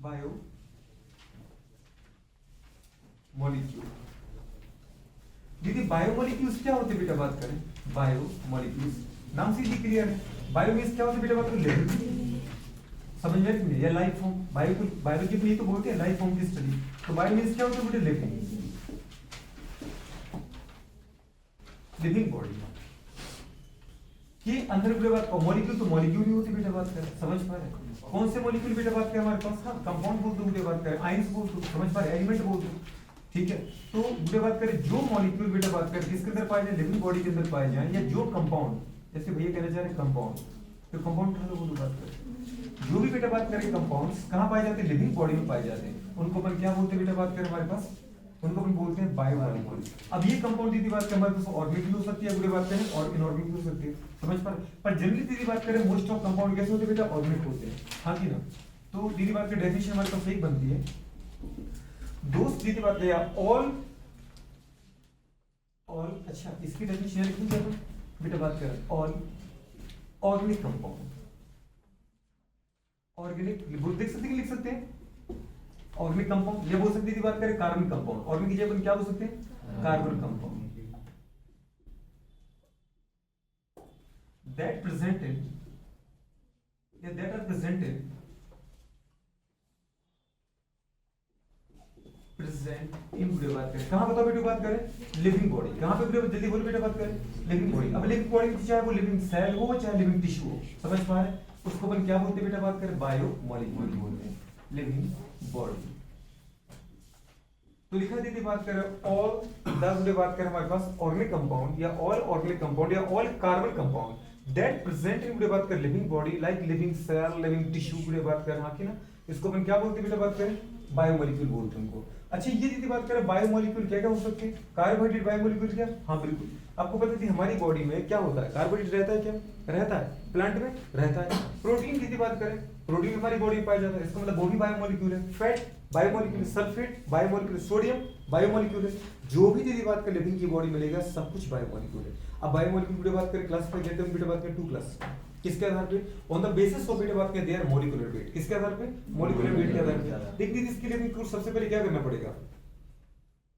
Bio molecule. दीदी biomolecules क्या होते हैं बेटा, बात करें बायोमोलिक्यूल्स, नाम से ही क्लियर है। बायो मींस क्या होता है बेटा, बात करें लिविंग, समझ में नहीं, या लाइफ फॉर्म। बायोलॉजी में ये तो बोलते हैं लाइफ फॉर्म की स्टडी। तो बायो मींस क्या होता है बेटा, लिविंग बॉडी के अंदर बेटा बात, मॉलिक्यूल तो मॉलिक्यूल ही होती बेटा, बात करें समझ पा रहे हैं। कौन से मॉलिक्यूल बेटा बात करें हमारे पास, हाँ कंपाउंड बोल दो बेटा, बात करें आयंस बोल दो, समझ पा रहे, एलिमेंट बोल दो, ठीक है। तो बेटा बात करें जो मॉलिक्यूल बेटा बात करें किसके अंदर पाए जाए, लिविंग बॉडी के अंदर पाए जाए, या जो कंपाउंड, जैसे भैया कहना चाह रहे कंपाउंड, तो कंपाउंड कहाँ बोलो बात करें, जो भी बेटा बात करें कंपाउंड्स कहाँ पाए जाते हैं, लिविंग बॉडी में पाए जाते हैं, उनको अपन क्या बोलते हैं बेटा बात करें हमारे पास, उनको अपन बोलते हैं बायोमोलिक्यूल। अब ये कंपाउंड दीदी बात करें हमारे पास ऑर्गेनिक भी हो सकती है, बुरी बात करें और इनऑर्गेनिक भी हो सकती है, समझ पर जनरली दीदी बात करें मोस्ट ऑफ कंपाउंड कैसे होते हैं बेटा, ऑर्गेनिक होते हैं, हाँ कि ना। तो दीदी बात करें डेफिनेशन हमारे पास एक बनती है, दोस्त दीदी बात करें ऑल, अच्छा इसकी डेफिनेशन लिखी जाए बेटा, बात करें ऑल ऑर्गेनिक कंपाउंड, ऑर्गेनिक देख सकते हैं, लिख सकते हैं ऑर्गेनिक कंपाउंड, ये बोल सकते हैं बात करें कार्बन कंपाउंड, ऑर्गेनिक की जगह अपन क्या बोल सकते हैं, कार्बन कंपाउंड, दैट प्रेजेंटेड या that are presented in video बात करें, कहां बताओ बेटा बात करें, लिविंग बॉडी, कहां पे वीडियो जल्दी बोलो बेटा बात करें, लिविंग बॉडी। अब लिविंग बॉडी चाहे वो लिविंग सेल हो चाहे लिविंग टिश्यू हो, समझ पा रहे हैं, उसको अपन क्या बोलते हैं बेटा बात करें, बायोमोलिक्यूल बोलते हैं, लिविंग बॉडी। तो लिखा दीदी बात करें ऑल 10 बात करें हमारे पास ऑर्गेनिक कंपाउंड या ऑल ऑर्गेनिक कंपाउंड या all carbon compound that present in बात करें living body like living cell living tissue बात करें, हाँ की ना, इसको अपन क्या बोलते हैं बेटा बात करें, बायोमोलिक्यूल बोलते हैं उनको। अच्छा ये दीदी बात करें बायोमोलिक्यूल क्या क्या हो सकते हैं, कार्बोहाइड्रेट बायोमोलिक्यूल क्या, हाँ बिल्कुल आपको पता थी हमारी बॉडी में क्या होता है, कार्बोहाइड्रेट रहता है, क्या रहता है, प्लांट में रहता है। प्रोटीन की बात करें, प्रोटीन हमारी बॉडी में पाया जाता है, इसका मतलब वो भी बायोमोलिक्यूल है। Fat biomolecule, sulphate biomolecule, sodium biomolecule है, जो भी दीदी बात करें लिविंग की बॉडी मिलेगा सब कुछ बायोमोलिक्यूल है। अब बायोमोलिक्यूल की बात करें क्लासिफाई करते हैं बेटा बात करें 2 क्लास, किसके आधार पे, ऑन द बेसिस ऑफ बेटा बात करें देयर मॉलिक्यूलर वेट, किसके आधार पे, मॉलिक्यूलर वेट के आधार पे। देख दीदी इसके लिए भी सबसे पहले क्या करना पड़ेगा,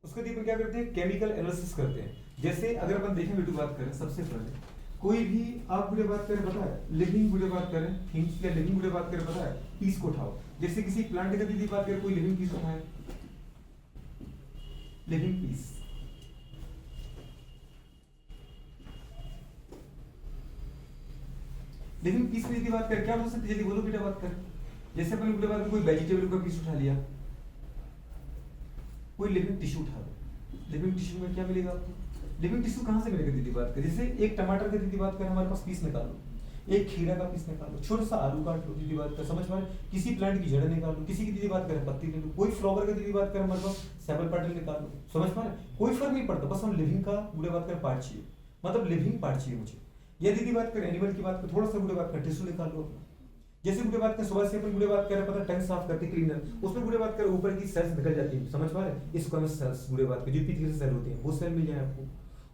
उसके लिए क्या करते हैं, केमिकल एनालिसिस करते हैं। जैसे अगर अपन देखें बेटा बात करें, सबसे पहले कोई भी आप वीडियो बात करें पता है, लिविंग वीडियो बात करें थिंग्स या लिविंग वीडियो बात करें पता है, पीस को उठाओ, जैसे किसी प्लांट का दीदी बात करें कोई लिविंग पीस उठाए, लिविंग पीस, लिविंग पीस में यदि बात करें क्या हो सकती है, जल्दी बोलो बेटा बात करें, जैसे अपन वीडियो बात करें कोई वेजिटेबल का पीस उठा लिया, कोई लिविंग टिश्यू उठा लो, लिविंग टिश्यू में क्या मिलेगा आपको, लिविंग टिश्यू कहां से मिलेगा दीदी बात करें, जैसे एक टमाटर का दीदी बात करें हमारे पास पीस निकालो, एक खीरा का पीस निकालो, छोटा सा आलू काट लो दीदी बात कर, समझ पा रहे, किसी प्लांट की जड़ निकाल लो, किसी की दीदी बात करें पत्ती ले लो, कोई फ्लावर का दीदी बात करें हमारे पास सेपल पेटल निकाल लो, समझ पा रहे, कोई फर्क नहीं पड़ता, बस हम लिविंग का वीडियो बात करें पार्ट चाहिए, मतलब लिविंग पार्ट चाहिए मुझे। ये दीदी बात करें एनिमल की बात करें, थोड़ा सा वीडियो बात करें टिश्यू निकाल लो अपना, जैसे वीडियो बात करें सुबह से अपन वीडियो बात करें पता टंग साफ करते क्लीनर, उसमें वीडियो बात करें ऊपर की सेल्स निकल जाती है, समझ पा रहे, इसको हम सेल्स वीडियो बात करें जो पीछे सेल होते हैं वो सेल मिल जाए आपको,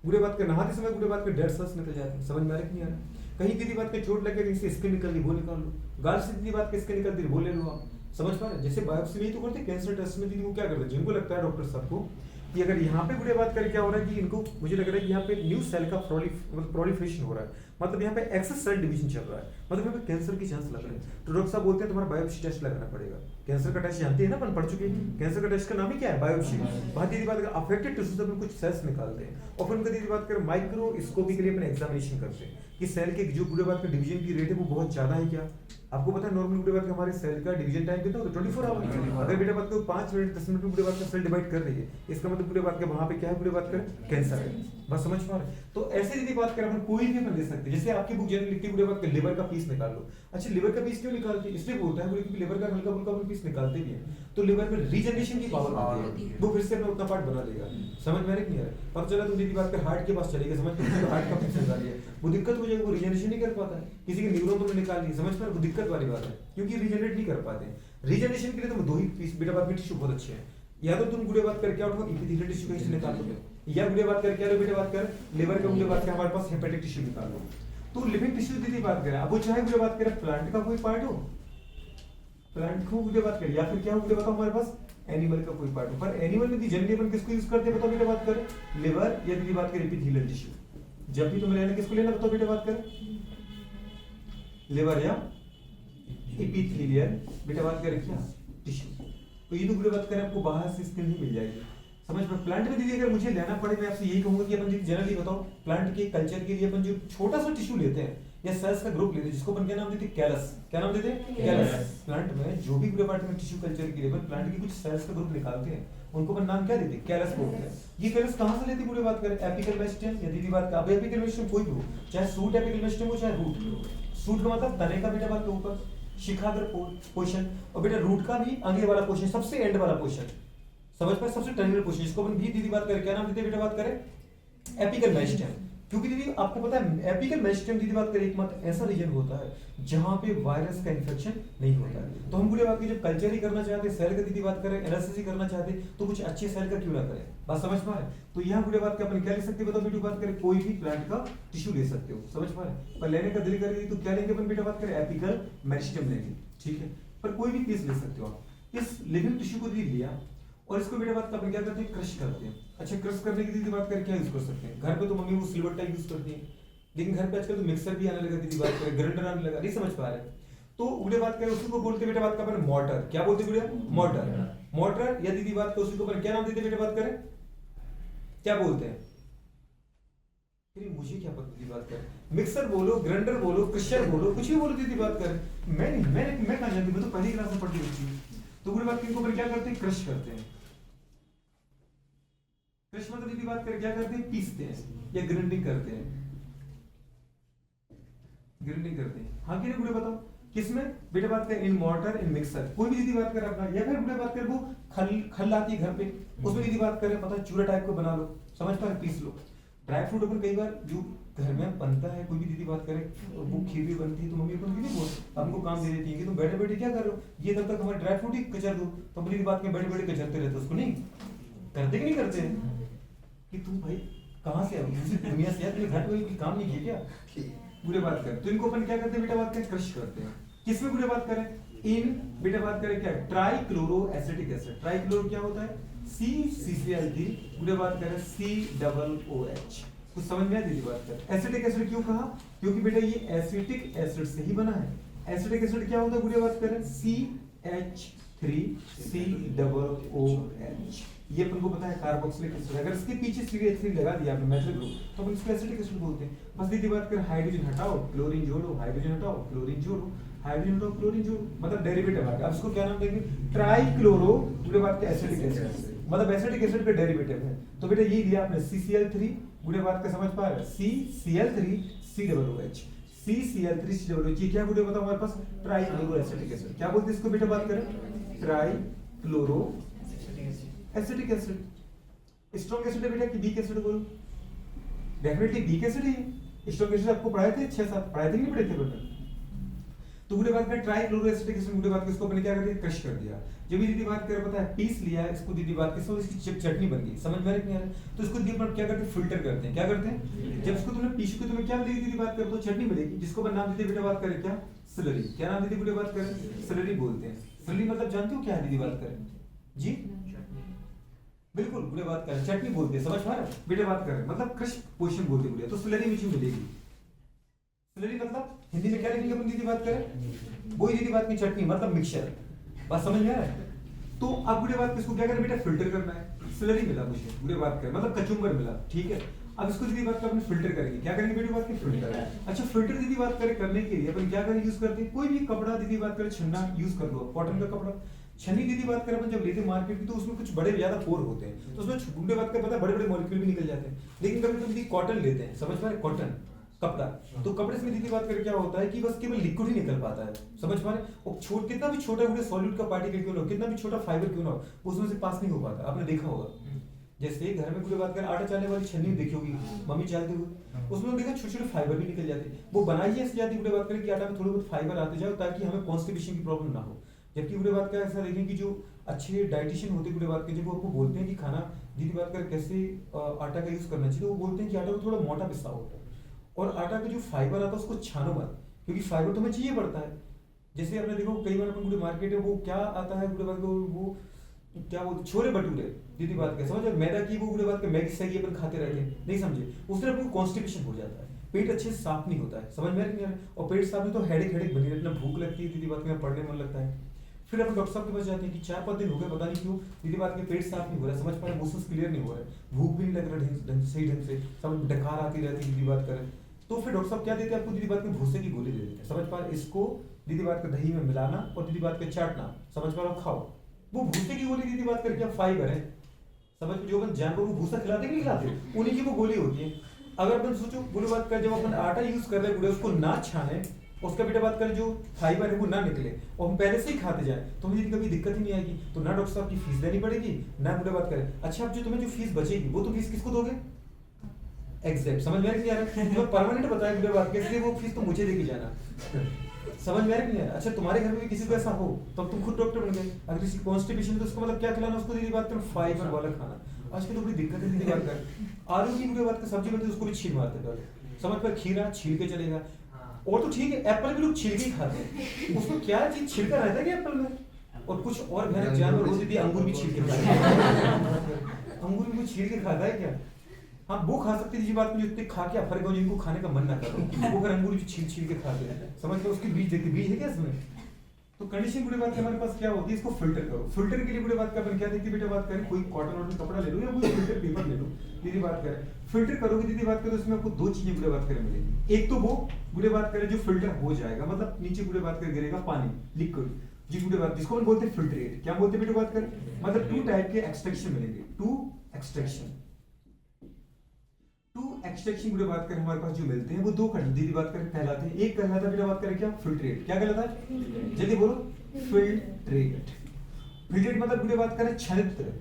वीडियो बात करें नहाते समय वीडियो बात करें डेड सेल्स निकल जाते हैं, समझ में आ रहा है कि नहीं आ रहा, कहीं दीदी बात करें चोट लगे इससे स्किन निकल गई वो निकाल लो, गाल से दीदी बात करें स्किन निकल गई वो ले लो आप, समझ पा रहे, जैसे बायोप्सी नहीं तो करते कैंसर टेस्ट में दीदी वो क्या करते हैं, जिनको लगता है डॉक्टर साहब को कि अगर यहाँ पे वीडियो बात करें क्या हो रहा है कि इनको मुझे लग रहा है कि यहाँ पे न्यू सेल का प्रोलिफरेशन हो रहा है, मतलब यहाँ पे एक्सेस सेल डिवीजन चल रहा है, मतलब यहाँ पे कैंसर की चांस लग रहे हैं, तो डॉक्टर साहब बोलते हैं तुम्हारा बायोप्सी टेस्ट लगाना पड़ेगा। कैंसर का टेस्ट जानते हैं ना अपन पढ़ चुके हैं, कैंसर का टेस्ट का नाम ही क्या है, बायोप्सी। वहाँ दीदी बात करें अफेक्टेड टिश्यू से अपन कुछ सेल्स निकालते हैं और फिर उनका दीदी बात करें माइक्रोस्कोपिकली अपन एग्जामिनेशन करते हैं कि सेल के जो वीडियो बात का डिवीजन की रेट है वो बहुत ज्यादा है क्या, आपको पता है नॉर्मल वीडियो बात हमारे सेल का डिवीजन टाइम कितना होता है 24 आवर, अगर बेटा बात को 5 मिनट 10 मिनट में वीडियो बात का सेल डिवाइड कर रही है, इसका मतलब वीडियो बात के वहां पे क्या है, वीडियो बात करें कैंसर है, बस समझ पा रहे। तो ऐसे यदि बात करें अपन कोई भी अपन ले सकते हैं, जैसे आपकी बुक जनरल लिखती है वीडियो बात के लिवर का पीस निकाल लो, अच्छा लिवर का पीस क्यों निकालते हैं, इसलिए बोलता है क्योंकि लिवर का हल्का फुल्का पीस निकालते भी हैं तो लिवर में रीजनरेशन की पावर आती है, वो फिर से अपना उतना पार्ट बना लेगा, समझ में आ रहा है नहीं आ रहा, पता चला तुम दीदी बात कर हार्ट के पास चलेगा, समझ में हार्ट का पीस निकाल लिया, वो दिक्कत हो जाएगी, वो रीजनरेशन नहीं कर पाता है, किसी के न्यूरॉन तो निकाल लिया, समझ में वो दिक्कत वाली बात है, क्योंकि रीजनरेट नहीं कर पाते। रीजनरेशन के लिए तुम 2 ही पीस बेटा बात में टिश्यू बहुत अच्छे हैं, या तो तुम वीडियो बात करके आओ एपिथेलियल टिश्यू कहीं से निकाल लो, या वीडियो बात करके आ लो बेटा बात कर लिवर का वीडियो बात के हमारे पास हेपेटिक टिश्यू निकाल लो। तो लिविंग टिश्यू दीदी बात करें, अब वो चाहे वीडियो बात करें प्लांट का कोई पार्ट हो, प्लांट को बुरे बात करें, या फिर क्या बुरे बताओ हमारे पास एनिमल का कोई पार्ट हो। पर एनिमल में जनरली अपन किसको यूज करते हैं बताओ बेटा, बात करें लिवर या दीदी बात करें एपिथेलियल टिश्यू। जब भी तुम लेना किसको लेना बताओ बेटा, बात करें लिवर या एपिथेलियल बेटा बात करें क्या टिश्यू। तो ये तो बुरे बात करें आपको बाहर से स्किन ही मिल जाएगी समझ में। प्लांट में दीदी अगर मुझे लेना पड़े मैं आपसे यही कहूंगा कि अपन जनरली बताओ प्लांट के कल्चर के लिए अपन जो छोटा सा टिश्यू लेते हैं या सेल्स का ग्रुप लेते हैं जिसको अपन क्या नाम देते हैं कैलस, क्या नाम देते हैं कैलस। प्लांट में जो भी पूरे पार्ट में टिश्यू कल्चर के लिए अपन प्लांट के कुछ सेल्स का ग्रुप निकालते हैं उनको अपन नाम क्या देते हैं कैलस बोलते हैं। ये कैलस कहां से लेते हैं पूरे बात करें एपिकल मेरिस्टेम या दीदी बात अब एपिकल मेरिस्टेम कोई भी हो, चाहे सूट एपिकल मेरिस्टेम हो चाहे रूट। सूट का मतलब तने का बेटा बात के ऊपर शिखाग्र पोर्शन, और बेटा रूट का भी आगे वाला पोर्शन सबसे एंड वाला पोर्शन समझ पाए सबसे टर्मिनल पोर्शन, जिसको अपन भी दीदी बात करें क्या नाम देते हैं बेटा बात करें एपिकल मेरिस्टेम। क्योंकि दीदी आपको पता है एपिकल मेरिस्टेम दीदी बात करें एकमात्र ऐसा रीजन होता है जहां पे वायरस का इन्फेक्शन नहीं होता है। तो हम पूरे बात की जब कल्चर ही करना चाहते सेल का दीदी बात करें एनालिसिस ही करना चाहते तो कुछ अच्छे सेल का क्यों ना करें, बात समझ पा रहे। तो यहाँ पूरे बात के अपन क्या ले सकते हैं बताओ बेटा बात करें कोई भी प्लांट का टिश्यू ले सकते हो समझ पा रहे। पर लेने का दिल करेगी तो क्या लेंगे अपन बेटा बात करें एपिकल मेरिस्टेम लेंगे ठीक है। पर कोई भी पीस ले सकते हो आप। इस लिविंग टिश्यू को दीदी लिया और इसको बेटा बात अपन क्या करते हैं क्रश करते हैं। अच्छा क्रश करने की दीदी बात करें क्या यूज कर सकते हैं, घर पे तो मम्मी वो सिल्वर टाइप यूज करती है लेकिन घर पे आजकल तो मिक्सर भी आने लगा दीदी बात करें ग्राइंडर आने लगा, नहीं समझ पा रहे। तो उड़े बात करें उसको बोलते बेटा बात का अपन मोटर, क्या बोलते बेटा मोटर। मोटर या दीदी बात का उसको अपन क्या नाम देते बेटा बात करें क्या बोलते हैं, मुझे क्या पता दीदी बात करें मिक्सर बोलो ग्राइंडर बोलो क्रशर बोलो कुछ भी बोलो दीदी बात करें। मैं कहां जानती, मैं तो पहली क्लास में पढ़ती बच्ची। तो उड़े बात के इनको क्या करते हैं क्रश करते हैं। क्रश मतलब दीदी बात करें क्या करते हैं पीसते हैं या ग्राइंडिंग करते हैं, ग्राइंडिंग करते हैं। हाँ कि नहीं बुढ़े बताओ किसमें बेटा बात करें इन मॉर्टर इन मिक्सर कोई भी दीदी बात करें अपना, या फिर बुढ़े बात करें वो खल आती है घर पे उसमें दीदी बात करें पता चूरा टाइप को बना लो समझ पा पीस लो। ड्राई फ्रूट अपन कई बार जो घर में बनता है कोई भी दीदी बात करे वो खीर भी बनती है तो मम्मी अपन नहीं बोल हमको काम दे देती है कि तुम बैठे बैठे क्या कर रहे हो ये तब तक हमारे ड्राई फ्रूट ही कचर दो, तो दीदी बात में बैठे बैठे कचरते रहते उसको नहीं करते कि नहीं करते कि तुम भाई कहाँ से दुनिया से तुम्हें घर में काम नहीं किया क्या बुरे बात करें। तो इनको अपन क्या करते हैं बेटा बात करें क्रश करते हैं। किसमें बुरे बात करें इन बेटा बात करें क्या ट्राइक्लोरो एसिटिक एसिड। ट्राइक्लोरो क्या होता है CCl3 बुरे बात करें COOH। कुछ समझ में आया दीदी बात करें। एसिटिक एसिड क्यों कहा क्योंकि बेटा ये एसिटिक एसिड से ही बना है। एसिटिक एसिड क्या होता है बुरे बात करें CH3COOH। ये अपन को पता है कार्बोक्सिलिक एसिड, अगर इसके पीछे CH3 लगा दिया आपने मेथल ग्रुप तो अपन इसको एसिटिक एसिड बोलते हैं। बस दीदी बात कर हाइड्रोजन हटाओ क्लोरीन जोड़ो हाइड्रोजन हटाओ क्लोरीन जोड़ो हाइड्रोजन हटाओ क्लोरीन जोड़ो मतलब डेरिवेटिव आ गया। अब इसको क्या नाम देंगे ट्राइक्लोरो बुरे बात के एसिटिक एसिड मतलब एसिटिक एसिड का डेरिवेटिव है। तो बेटा ये दिया आपने CCl3 बुरे बात का समझ पा रहे CCl3COOH CCl3COOH ये क्या बुरे बताओ हमारे पास ट्राइक्लोरो एसिटिक एसिड। क्या बोलते हैं इसको बेटा बात करें trichloro acetic acid. Strong acid है बेटा कि वीक एसिड बोलो, डेफिनेटली वीक एसिड ही है। स्ट्रॉन्ग एसिड आपको पढ़ाए थे 6-7 पढ़ाए थे नहीं पढ़े थे बेटा। तो बुरे बात में ट्राइक्लोरो एसिटिक एसिड बुरे बात इसको अपने क्या कर दिया क्रश कर दिया। जब ये दीदी बात कर पता है पीस लिया इसको दीदी बात के सब इसकी चटनी बन गई समझ में नहीं आ रहा तो इसको दीदी क्या करते हैं फिल्टर करते हैं। क्या करते हैं जब इसको तुमने पीस को तुम्हें क्या मिलेगी दीदी बात कर तो चटनी मिलेगी जिसको अपन नाम देते बेटा बात करें क्या स्लरी। क्या नाम देते बेटा बात करें स्लरी बोलते हैं। स्लरी मतलब जानते हो क्या है दीदी बात करें जी बिल्कुल बुरे बात करें चटनी बोलते हैं समझ पा रहे बेटे बात करें मतलब क्रश पोजीशन बोलते बुरे। तो स्लरी मुझे मिलेगी। स्लरी मतलब हिंदी में क्या लिखेंगे अपन दीदी बात करें वही दीदी बात की चटनी मतलब मिक्सचर, बात समझ में आ रहा है। तो अब बुरे बात किसको क्या करें बेटा फिल्टर करना है। स्लरी मिला मुझे बुरे बात करें मतलब कचुम्बर मिला ठीक है। अब इसको दीदी बात का अपन फिल्टर करेंगे। क्या करेंगे बेटी बात की फिल्टर। अच्छा फिल्टर दीदी बात करें करने के लिए अपन क्या करें यूज करते हैं कोई भी कपड़ा दीदी बात करें छन्ना यूज कर लो कॉटन का कपड़ा। छन्नी दीदी बात करें अपन जब लेते मार्केट की तो उसमें कुछ बड़े ज्यादा पोर होते हैं तो उसमें बुढ़े बात का पता बड़े बड़े मॉलिक्यूल भी निकल जाते हैं। लेकिन कभी कभी कॉटन लेते हैं समझ पा रहे कॉटन कपड़ा तो कपड़े से दीदी बात करें क्या होता है कि बस केवल लिक्विड ही निकल पाता है समझ पा रहे। और छोट कितना भी छोटा बड़े सॉलिड का पार्टिकल क्यों ना हो कितना भी छोटा फाइबर क्यों ना हो उसमें से पास नहीं हो पाता। आपने देखा होगा जैसे घर में पूरे बात करें आटा चालने वाली छन्नी देखी होगी मम्मी चालते हुए उसमें देखा छोटे छोटे फाइबर भी निकल जाते हैं। वो बनाई है ऐसे जाती पूरे बात करें कि आटा में थोड़े बहुत फाइबर आते जाओ ताकि हमें कॉन्स्टिपेशन की प्रॉब्लम ना हो। जबकि पूरे बात का ऐसा देखें कि जो अच्छे डाइटिशियन होते पूरे बात के जब वो आपको बोलते हैं कि खाना दीदी बात कर कैसे आटा का यूज करना चाहिए तो वो बोलते हैं कि आटा को थोड़ा मोटा पिसाओ और आटा का जो फाइबर आता है उसको छानो मत क्योंकि फाइबर तुम्हें चाहिए पड़ता है। जैसे आपने देखो कई बार अपन गुड़े मार्केट है वो क्या आता है गुड़े बात को वो क्या बोलते छोले भटूरे दीदी बात क्या समझ मैदा की वो गुड़े बात के मैगी सही अपन खाते रहते हैं नहीं समझे उससे अपन कॉन्स्टिपेशन हो जाता है पेट अच्छे से साफ नहीं होता है समझ में नहीं आ रहा और पेट साफ नहीं तो हेडेक हेडेक बनी रहती है भूख लगती है दीदी बात में पढ़ने मन लगता है फिर अपन डॉक्टर साहब के पास जाते हैं कि 4-5 दिन हो गए पता नहीं क्यों दीदी बात के पेट साफ नहीं हो रहा समझ पा रहे मोशंस क्लियर नहीं हो रहा है भूख भी नहीं लग रहा सही ढंग से समझ डकार आती रहती है दीदी बात करें तो फिर डॉक्टर साहब क्या देते हैं आपको दीदी बात में भूसे की गोली दे देते हैं समझ पा रहे इसको दीदी बात के दही में मिलाना और दीदी बात के चाटना समझ पा रहे हो खाओ वो भूसे की गोली दीदी बात करके फाइबर है समझ जो अपन जानवर को भूसा खिलाते कि नहीं खिलाते उन्हीं की वो गोली होती है अगर अपन सोचो बुरी बात कर जब अपन आटा यूज कर रहे हैं उसको ना छाने उसका बेटा बात करें जो फाइबर है वो ना निकले और हम पहले से ही खाते जाए तो हमें कभी दिक्कत ही नहीं आएगी तो ना डॉक्टर साहब की फीस देनी पड़ेगी ना बुरे बात करें अच्छा अब जो तुम्हें जो फीस बचेगी वो तो फीस किसको दोगे एग्जैक्ट समझ में नहीं आ रहा है परमानेंट बताया बुरे बात कैसे वो फीस तो मुझे देके जाना समझ में आ रहा है अच्छा तुम्हारे घर में भी किसी को ऐसा हो तो तुम खुद डॉक्टर बन गए अगर किसी कॉन्स्टिपेशन तो उसको मतलब क्या खिलाना उसको दीदी बात करें फाइबर वाला खाना आजकल तो बड़ी दिक्कत है दीदी बात कर आलू की बुरे बात का सब्जी बनती है उसको भी छील मारते पहले समझ पर खीरा छील के चलेगा और तो ठीक है एप्पल भी लोग छिल के खाते हैं उसमें क्या चीज छिलका रहता है क्या एप्पल में और कुछ और भयानक जानवर होती थी अंगूर भी छील के खाते हैं अंगूर भी कुछ छील के खाता है क्या हाँ वो खा सकते जी बात में जितने खा के फर्क हो जिनको खाने का मन ना करो वो अगर अंगूर छील छील के खाते हैं समझ के उसके बीज देखते बीज है क्या इसमें तो कंडीशन बुरे बात हमारे पास क्या होती है इसको फिल्टर करो फिल्टर के लिए बुरे बात का अपन क्या देखते बेटा बात करें कोई कॉटन वॉटन कपड़ा ले लो या कोई फिल्टर पेपर ले लो दीदी बात करें फिल्टर करोगे दीदी बात करें उसमें आपको दो चीजें बुरे बात करें मिलेगी एक तो वो बुरे बात करें जो फिल्टर हो जाएगा मतलब नीचे बुरे बात करें गिरेगा पानी लिक्विड जी बुरे बात जिसको अपन बोलते हैं फिल्ट्रेट क्या बोलते हैं बेटा बात करें मतलब टू टाइप के एक्सट्रैक्शन मिलेंगे टू एक्सट्रैक्शन बुरे बात करें हमारे पास जो मिलते हैं वो दो दीदी बात करें कहलाते हैं एक कहलाता है बेटा बात करें क्या फिल्ट्रेट क्या कहलाता है जल्दी बोलो फिल्ट्रेट फिल्ट्रेट मतलब बुरे बात करें छनित्र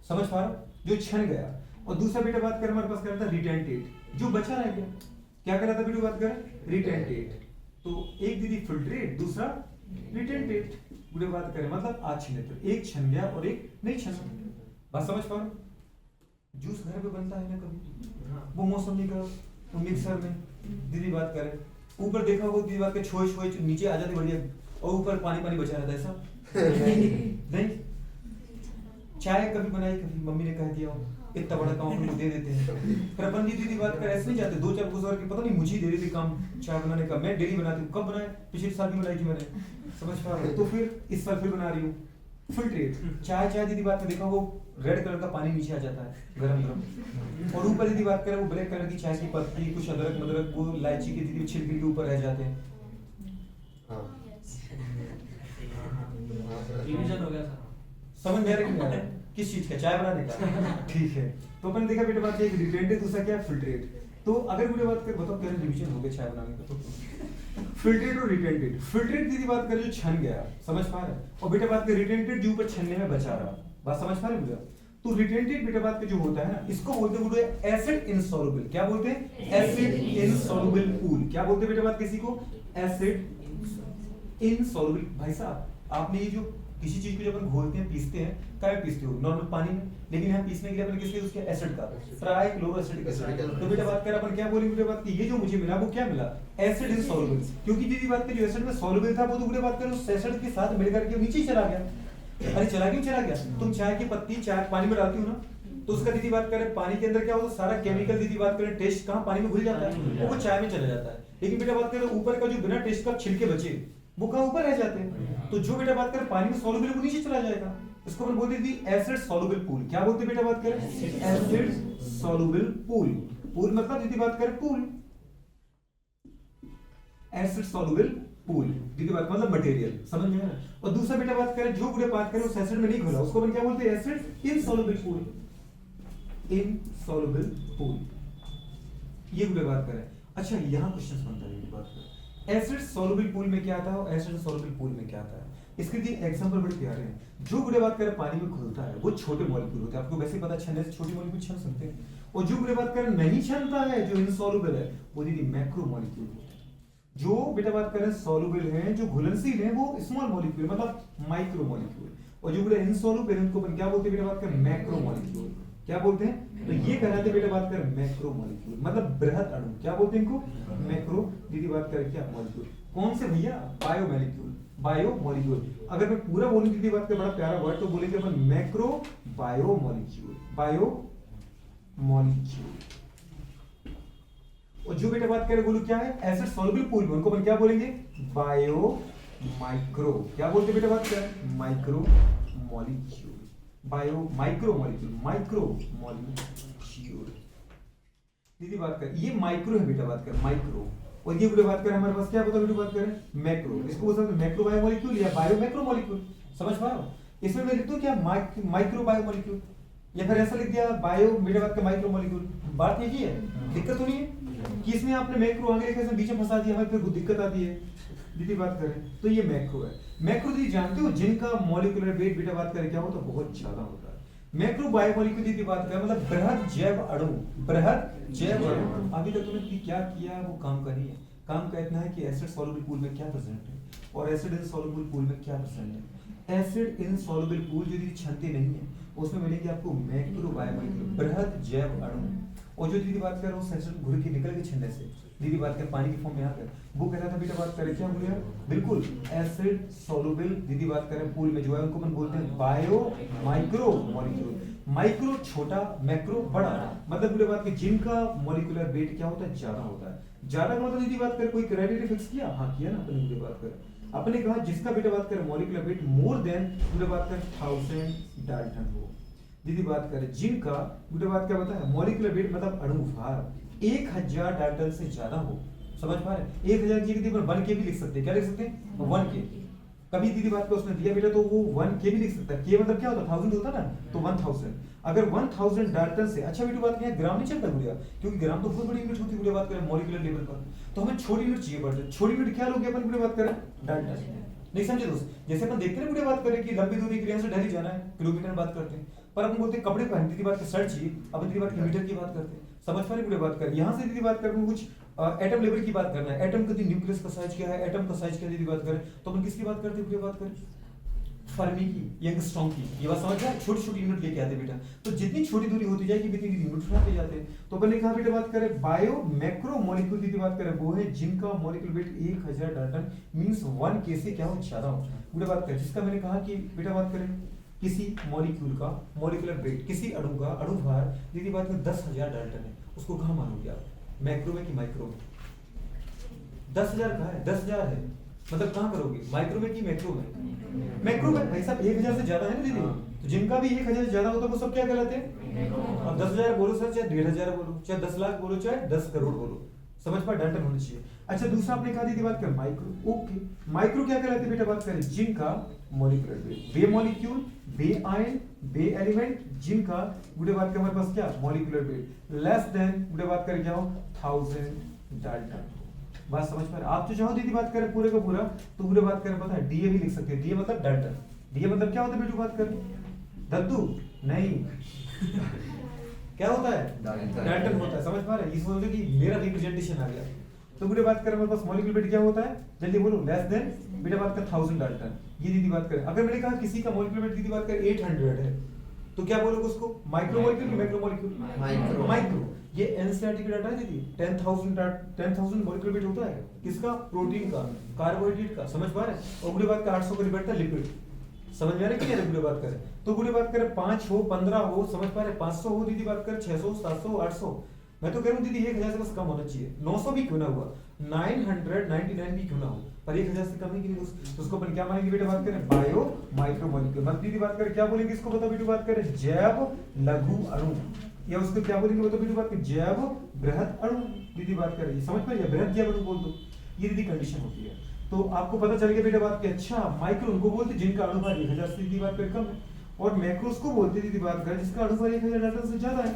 समझ पा रहा जो छन गया और दूसरा बेटा बात करें हमारे पास कहलाता है रिटेंटेट जो बचा रह गया क्या कहलाता है बेटा बात करें रिटेंटेट तो एक दीदी फिल्ट्रेट दूसरा रिटेंटेट बुरे बात करें मतलब आच्छनित्र एक छन गया और एक नहीं छन बात समझ पा रहे जूस घर पे बनता है ना कभी वो मौसमी का वो मिक्सर में दीदी बात करें ऊपर देखा वो दीदी बात के छोए छोए नीचे आ जाती बढ़िया और ऊपर पानी पानी बचा रहता है ऐसा नहीं चाय कभी बनाई कभी मम्मी ने कह दिया इतना बड़ा काम उनको दे देते हैं फिर अपन दीदी बात कर ऐसे नहीं जाते 2-4 गुजार के पता नहीं मुझे दे देते काम चाय बनाने का मैं डेली बनाती हूँ कब बनाया पिछले साल भी बनाई थी मैंने समझ पा रहे तो फिर इस साल फिर बना रही हूँ फिल्ट्रेट चाय दीदी बात में देखा वो रेड कलर का पानी नीचे आ जाता है गरम गरम और ऊपर दीदी बात करें वो ब्लैक कलर की चाय की पत्ती कुछ अदरक मदरक वो इलायची की दीदी छिलके के ऊपर रह जाते हैं रिवीजन हो गया सर समझ में आ रहा है किस चीज का चाय बनाने का ठीक है तो अपन देखा बेटा बात एक रिटेंटेड दूसरा क्या फिल्ट्रेट तो अगर बेटा बात कर बताओ क्या रिवीजन हो गया चाय बनाने का तो फिल्ट्रेट और रिटेंटेड फिल्ट्रेट दीदी बात कर जो छन गया समझ पा रहे और बेटा बात कर रिटेंटेड जो ऊपर छनने में बचा रहा बात समझ पा रहे भैया तो रिटेंटेड बेटा बात का जो होता है ना इसको बोलते हैं एसिड इनसॉल्युबल क्या बोलते हैं एसिड इनसॉल्युबल पूल क्या बोलते हैं बेटा बात किसी को एसिड इनसॉल्युबल भाई साहब आपने ये जो किसी चीज को जब अपन घोलते हैं पीसते हैं क्या पीसते हो नॉर्मल पानी में लेकिन यहाँ पीसने के लिए अपन किसके उसके एसिड का ट्राइक्लोरोएसिड तो बेटा बात कर अपन क्या बोलेंगे बेटा बात की ये जो मुझे मिला वो क्या मिला एसिड इनसॉल्युबल क्योंकि दीदी बात की जो एसिड में सॉल्युबल था वो तो बेटा बात कर उस एसिड के साथ मिलकर के नीचे चला गया अरे चला क्यों चला गया तुम चाय की पत्ती चाय पानी में डालती हो ना तो उसका दीदी बात करें पानी के अंदर क्या होता है सारा केमिकल दीदी बात करें टेस्ट कहाँ पानी में घुल जाता है वो चाय में चला जाता है लेकिन बेटा बात करें ऊपर का जो बिना टेस्ट का छिलके बचे वो कहाँ ऊपर रह जाते हैं तो जो बेटा बात करें पानी में सॉल्युबल वो नीचे चला जाएगा इसको अपन बोलते थी एसिड सॉल्युबल पूल क्या बोलते बेटा बात करें एसिड सॉल्युबल पूल पूल मतलब दीदी बात करें पूल एसिड सॉल्युबल पूल दीदी बात मतलब मटेरियल समझ में आया और दूसरा बेटा बात करें जो बेटा बात करें उस एसिड में नहीं घुला उसको अपन क्या बोलते हैं acid insoluble pool insoluble pool ये बेटा बात करें अच्छा यहां क्वेश्चन बनता है बात करें एसिड सॉल्युबल पूल में क्या आता है और एसिड सॉल्युबल पूल में क्या आता है इसके लिए एग्जांपल बड़े प्यारे हैं जो बुरे बात करें पानी में घुलता है वो छोटे मॉलिक्यूल होते हैं आपको वैसे पता छनने से छोटे मॉलिक्यूल छन सकते हैं और जो बुरे बात करें नहीं छनता है जो इनसॉल्युबल है वो दीदी मैक्रो मॉलिक्यूल होते हैं जो बेटा बात करें सॉल्युबल हैं जो घुलनशील हैं वो स्मॉल मॉलिक्यूल मतलब माइक्रो मॉलिक्यूल और जो बुरे इनसॉल्युबल हैं उनको अपन क्या बोलते हैं बेटा बात करें मैक्रो मॉलिक्यूल क्या बोलते हैं तो ये कहलाते बेटा बात करें मैक्रो मॉलिक्यूल मतलब बृहद अणु क्या बोलते हैं इनको मैक्रो दीदी बात करें क्या मॉलिक्यूल कौन से भैया बायो मॉलिक्यूल बायो मॉलिक्यूल। अगर मैं पूरा बोलूं दीदी बात का बड़ा प्यारा वर्ड तो बोलेंगे अपन macro biomolecule, biomolecule. और जो बेटा बात करें बोलो क्या है एसिड सॉल्युबल पूल में उनको अपन क्या बोलेंगे बायो माइक्रो, क्या बोलते बेटा बात कर micro molecule, bio micro molecule, micro molecule. दीदी बात कर ये माइक्रो है बेटा बात कर माइक्रो, और ये बेटा बात करें हमारे पास क्या बता बेटा बात करें मैक्रो, इसको बोल सकते हैं मैक्रो बायो मॉलिक्यूल या बायो मैक्रो मॉलिक्यूल। समझ पा रहे हो? इसमें मैं लिख दूं क्या माइक्रो बायो मॉलिक्यूल, या फिर ऐसा लिख दिया बायो बेटा बात कर माइक्रो मॉलिक्यूल। बात ये है, दिक्कत तो नहीं है कि इसमें आपने मैक्रो आगे लिखा इसमें बीच में फंसा दिया, हमें फिर दिक्कत आती है। दीदी बात करें तो ये मैक्रो है। मैक्रो दीदी जानते हो जिनका मॉलिक्यूलर वेट बेटा बात करें क्या होता है बहुत ज्यादा होता है। मैक्रो बायोमॉलिक्यूल दीदी बात करें मतलब बृहद जैव अणु, बृहद जैव अणु। अभी तक तुमने क्या किया वो काम का नहीं है, काम का इतना है कि एसिड सॉल्युबल पूल में क्या प्रेजेंट है और एसिड इन सॉल्युबल पूल में क्या प्रेजेंट है। एसिड इन सॉल्युबल पूल जो दीदी क्षमता नहीं है उसमें मिलेंगे आपको मैक्रो बायोमॉलिक्यूल, बृहद जैव अणु। और जो दीदी बात कर रहा हूँ सेंसर घुल के निकल के छन्ने से दीदी बात कर पानी की फॉर्म में आकर वो कहता था बेटा बात करें क्या बोले बिल्कुल एसिड सॉल्युबल दीदी बात करें पूल में जो है उनको अपन बोलते हैं बायो माइक्रो मॉलिक्यूल। माइक्रो छोटा, मैक्रो बड़ा, मतलब बोले बात की जिनका मॉलिक्यूलर वेट क्या होता है ज्यादा होता है। ज्यादा का मतलब दीदी बात कर कोई क्राइटेरिया फिक्स किया, हाँ किया ना अपने मुझे बात कर अपने कहा जिसका बेटा बात करें मॉलिक्यूलर वेट मोर देन बोले बात कर 1000 डाल्टन हो। दीदी बात करें जिनका बेटा बात क्या बताया मॉलिक्यूलर वेट मतलब अणु भार 1000 डाल्टन से ज्यादा हो। समझ पा रहे 1000 की दीदी 1 के भी लिख सकते हैं, क्या लिख सकते हैं 1 के। कभी दीदी बात को उसने दिया बेटा तो वो 1 के भी लिख सकता है, के मतलब क्या होता है 1000 होता ना तो 1000। अगर 1000 डाल्टन से अच्छा बेटा बात क्या ग्राम नहीं चलता गुड़िया, क्योंकि ग्राम तो बहुत बड़ी यूनिट होती है गुड़िया बात करें मॉलिक्यूलर लेवल पर, तो हमें छोटी यूनिट चाहिए पड़ती है। छोटी यूनिट क्या लोगे अपन गुड़िया बात करें डाल्टन। नहीं समझे दोस्त, जैसे अपन देखते हैं गुड़िया बात करें कि लंबी दूरी के लिए से दिल्ली जाना है किलोमीटर में बात करते हैं, पर अपन बोलते हैं कपड़े पहनने की बात कर शर्ट चाहिए, अपन दीदी बात मीटर की बात करते हैं। समझ पा रहे गुड़िया बात कर यहाँ से दीदी बात करें कुछ एटम लेवल की बात करना है, एटम का न्यूक्लियस का साइज क्या है, एटम का साइज क्या दीदी बात करें तो अपन किसकी बात करते हैं गुड़िया बात करें फर्मी की, यंगस्ट्रॉन्ग की। ये बात समझ गया, छोटी छोटी यूनिट लेके आते बेटा, तो जितनी छोटी दूरी होती जाएगी उतनी यूनिट उठाते जाते हैं। तो अपन ने कहा बेटा बात करें बायो मैक्रो मॉलिक्यूल दीदी बात करें वो है जिनका मॉलिक्यूलर वेट 1000 डाल्टन मींस 1 के से क्या हो ज्यादा हो। बेटा बात करें जिसका मैंने कहा कि बेटा बात करें किसी मॉलिक्यूल का मॉलिक्यूलर वेट किसी अणु का अणु भार दीदी बात में 10000 डाल्टन है, उसको कहाँ मानोगे आप मैक्रो में कि माइक्रो में? 10000 कहाँ है 10,000 है, मतलब कहाँ करोगे माइक्रो में कि मैक्रो में? मैक्रो में भाई साहब 1000 से ज्यादा है ना दीदी, तो जिनका भी 1000 से ज्यादा होता है वो सब क्या कहलाते हैं। अब 10,000 बोलो सर चाहे 1,500 बोलो चाहे 10 लाख बोलो चाहे 10 करोड़ बोलो, समझ पा डाल्टन होना चाहिए। अच्छा दूसरा आपने कहा दीदी बात कर माइक्रो, ओके माइक्रो क्या कहलाते हैं बेटा बात करें जिनका मॉलिक्यूलर वेट बे मॉलिक्यूल बे आयन बे एलिमेंट जिनका बुढ़े बात के हमारे पास क्या मॉलिक्यूलर वेट लेस देन बुढ़े बात करें क्या हो 1000 डाल्टन। बात समझ पा रहे आप तो चाहो दीदी बात करें पूरे का पूरा तो पूरे बात करें पता है डीए भी लिख सकते हैं, डीए मतलब डाल्टन, डीए मतलब क्या होता है बेटू बात करें दद्दू नहीं क्या होता है डाल्टन होता है। समझ पा रहे इस वजह कि मेरा रिप्रेजेंटेशन आ गया। तो बेटा बात करें हमारे पास मॉलिक्यूलर वेट क्या होता है जल्दी बोलो लेस देन बेटा बात कर 1000 डाल्टन। ये दीदी बात करें अगर मैंने कहा किसी का मॉलिक्यूलर वेट दीदी बात करें 800 है तो क्या बोलोगे उसको माइक्रो मॉलिक्यूल कि मैक्रो मॉलिक्यूल? माइक्रो। ये एनसीईआरटी का डाटा है दीदी 10,000 मॉलिक्यूलर वेट होता है किसका प्रोटीन का कार्बोहाइड्रेट का। समझ पा रहे और बुढ़े बात का 800 का बैठता है लिपिड। समझ में आ रहा है कि नहीं बुढ़े बात करें तो बुढ़े बात करें 5 हो 15 हो समझ पा रहे 500 हो दीदी बात करें 600 700 800 मैं तो कह रहा हूँ दीदी 1000 से बस कम होना चाहिए 900 भी क्यों ना हुआ 999 भी क्यों ना हो पर 1000 से कम है कि नहीं तो उसको अपन क्या मानेंगे बेटा बात करें बायो माइक्रो मॉलिक्यूल। मतलब दीदी बात करें क्या बोलेंगे इसको बताओ बेटू बात करें जैव लघु अणु या उसको क्या बोलेंगे बताओ बेटू बात करें जैव बृहद अणु। दीदी बात करें समझ पा रही बृहद जैव अणु बोल दो ये दीदी कंडीशन होती है। तो आपको पता चल गया बेटा बात की अच्छा माइक्रो उनको बोलते जिनका अणु भार 1000 से दीदी बात करें कम है और मैक्रोस को बोलते दीदी बात करें जिसका अणु भार 1000 डाल्टन से ज्यादा है।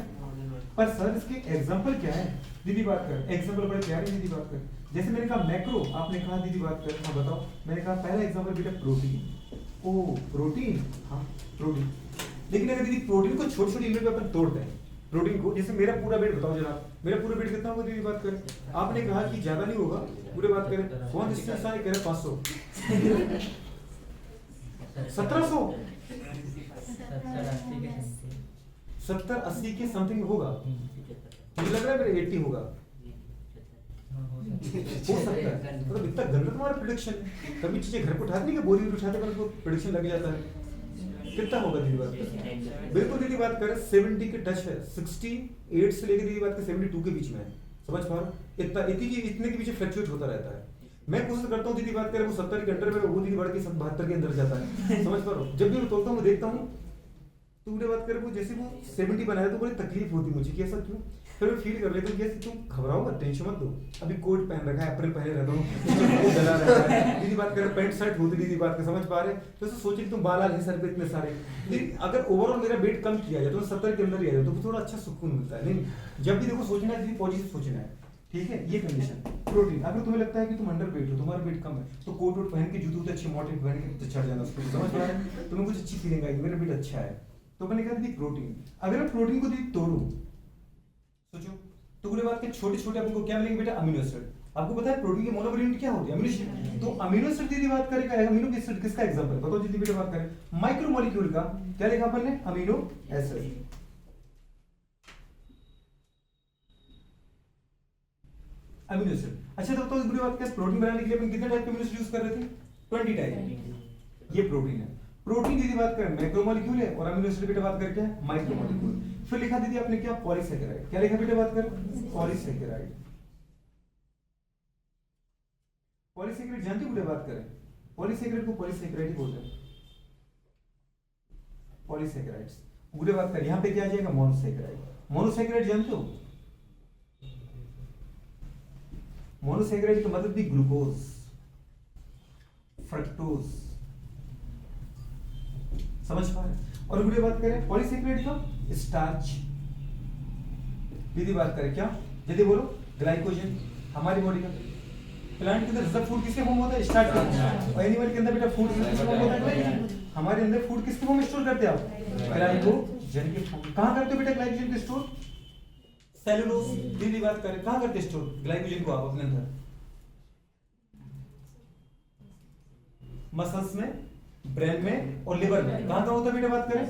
पर सर इसके एग्जांपल क्या है दीदी बात कर एग्जांपल बड़े प्यारे दीदी बात कर जैसे मैंने कहा मैक्रो आपने कहा दीदी बात कर हाँ बताओ मैंने कहा पहला एग्जांपल बेटा प्रोटीन ओ प्रोटीन हाँ प्रोटीन। लेकिन अगर दीदी प्रोटीन को छोटी छोटी यूनिट में अपन तोड़ते हैं प्रोटीन को जैसे मेरा पूरा वेट बताओ जनाब मेरा पूरा वेट कितना होगा दीदी बात करें आपने कहा कि ज्यादा नहीं होगा पूरे बात करें कौन डिस्टेंस आए कह रहे 500 1700 70-80 के समथिंग होगा मुझे लग रहा है मेरा 80 होगा हो सकता है, मतलब इतना गंदा तुम्हारा प्रेडिक्शन है। कभी चीजें घर पे उठाते नहीं कि बोरी उठाते पर प्रेडिक्शन लग जाता है। कितना होगा दीदी बात करें? बिल्कुल दीदी बात करें 70 के टच है, 68 से लेकर दीदी बात करें 72 के बीच में है। समझ पा रहे हो? इतने के पीछे फ्लक्चुएट होता रहता है। मैं कोशिश करता हूँ दीदी बात करें वो 70 के अंडर में, वो दीदी बढ़ के 72 के अंदर जाता है। समझ पा रहे हो? जब भी मैं तोड़ता हूँ, मैं देखता हूँ तो मुझे बात करें वो जैसे वो 70 बनाया तो बड़ी तकलीफ होती मुझे कि ऐसा क्यों। फिर मैं फील कर लेता हूँ कि तुम घबराओ मत, टेंशन मत दो। अभी कोट पहन रखा है, अप्रैल पहले रहता हूँ, वो जला रहा है। दीदी बात करें पैंट शर्ट होती, दीदी बात कर समझ पा रहे। तो सोचिए तुम बाल आल सर पे इतने सारे, लेकिन अगर ओवरऑल मेरा वेट कम किया जाए तो 70 के अंदर ही आ जाए तो थोड़ा अच्छा सुकून मिलता है। नहीं, जब भी देखो सोचना है, पॉजिटिव सोचना है। ठीक है, ये कंडीशन। प्रोटीन, अगर तुम्हें लगता है कि तुम अंडर वेट हो, तुम्हारा वेट कम है, तो कोट वोट पहन के जूते अच्छे मोटे पहन के चढ़ जाना उसको, समझ पा रहे हैं? तुम्हें कुछ अच्छी फीलिंग आएगी, मेरा वेट अच्छा है। तो मैंने कहा थी प्रोटीन, अगर मैं प्रोटीन को दीदी तोड़ूं, सोचो तो पूरे बात के छोटे छोटे आपको क्या मिलेंगे बेटा? Amino acid. आपको पता है प्रोटीन के मोनोमर यूनिट क्या होती है? Amino acid. तो अमीनो एसिड दीदी बात करेगा, अमीनो एसिड किसका एग्जांपल है? बताओ दीदी बेटा बात करें माइक्रोमोलेक्यूल का। क्या लिखा अपन ने? Amino acid. Amino acid. अच्छा तो बताओ पूरी बात क्या, प्रोटीन बनाने के लिए अपन कितने टाइप के अमीनो एसिड यूज कर रहे थे? 20 टाइप। ये प्रोटीन है। प्रोटीन की बात करें मैक्रोमोलेक्यूल है, और अमीनो एसिड बेटा बात करके माइक्रोमोलेक्यूल। फिर लिखा दीदी आपने क्या? पॉलीसैकेराइड। क्या लिखा बेटा बात करें? पॉलीसैकेराइड। पॉलीसैकेराइड जानते हो बेटा बात करें? पॉलीसैकेराइड को पॉलीसैकेराइड बोलते हैं, पॉलीसैकेराइड्स। बुरे बात करें यहां पे क्या आ जाएगा? मोनोसैकेराइड। मोनोसैकेराइड जानते हो? मोनोसैकेराइड का मतलब भी ग्लूकोज, फ्रक्टोज, समझ पा रहे? और बुरी बात करें पॉलीसैकेराइड का स्टार्च। सीधी बात करें क्या? जल्दी बोलो। ग्लाइकोजन। हमारी बॉडी का प्लांट के अंदर रिजर्व फूड किसके फॉर्म होता है? स्टार्च का। और एनिमल के अंदर बेटा फूड किसके फॉर्म होता है? हमारे अंदर फूड किसके फॉर्म में स्टोर करते हैं आप? ग्लाइकोजन के फॉर्म। कहां करते हो बेटा ग्लाइकोजन को स्टोर? सेलुलोज। सीधी बात करें कहां करते स्टोर ग्लाइकोजन को आप अपने अंदर? मसल्स में, ब्रेन में और लिवर में। कहां का होता है बेटा बात करें?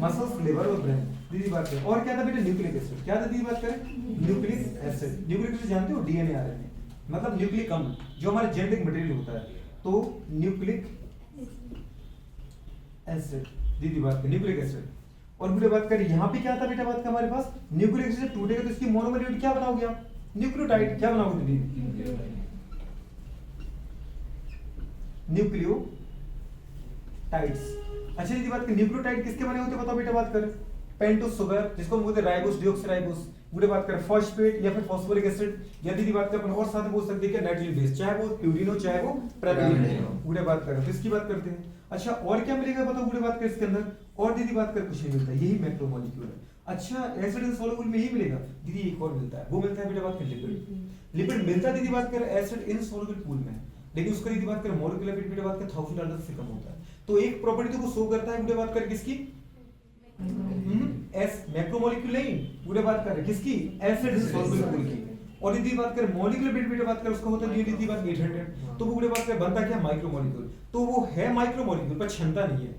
मसल्स, लिवर और ब्रेन। दीदी बात करें और क्या था बेटा? Nucleic acid. क्या था दीदी बात करें? Nucleic acid. न्यूक्लिक एसिड जानते हो? डीएनए आरएनए, मतलब न्यूक्लिक अम्ल जो हमारे जेनेटिक मटेरियल होता है। तो न्यूक्लिक एसिड, दीदी बात करें न्यूक्लिक एसिड। और मुझे बात करें यहाँ पे क्या था बेटा बात का हमारे पास? न्यूक्लिक एसिड टूटेगा तो इसकी मोनोमर यूनिट क्या बनाओगे आप? न्यूक्लियोटाइड। क्या बनाओगे दीदी? न्यूक्लियोटाइड्स। अच्छा दीदी बात करें न्यूक्लियोटाइड किसके बने होते हैं बताओ बेटा बात करें? पेंटोस शुगर, जिसको हम बोलते हैं राइबोस डीऑक्सीराइबोस। बुरे बात करें फॉस्फेट या फिर फॉस्फोरिक एसिड, या दीदी बात करें और साथ में बोल सकते हैं कि नाइट्रोजन बेस, चाहे वो प्यूरिन हो चाहे वो प्रोपिलीन हो। बुरे बात करें तो इसकी बात करते हैं। अच्छा और क्या मिलेगा बताओ बुरे बात करें इसके अंदर? और दीदी बात करें कुछ नहीं मिलता, यही मैक्रोमोलेक्यूल है। अच्छा एसिड इनसॉल्युबल में यही मिलेगा दीदी, एक और मिलता है, वो मिलता है बेटा बात करें लिपिड। लिपिड मिलता है दीदी बात करें एसिड इनसॉल्युबल पूल में, लेकिन उसका दीदी बात करें मॉलिक्यूलर वेट बेटा बात करें 1000 डॉलर से कम होता है। तो एक प्रॉपर्टी तो वो शो करता है बेटा बात करें किसकी? एस मैक्रोमोलेक्यूल नहीं, पूरे बात कर रहे किसकी? एसिड इनसॉल्युबल पूल की। और यदि बात करें मॉलिक्यूलर वेट बेटा बात करें उसका होता है यदि बात 800, तो वो पूरे बात करें बनता क्या? माइक्रोमोलेक्यूल। तो वो है माइक्रोमोलेक्यूल पर क्षमता नहीं है,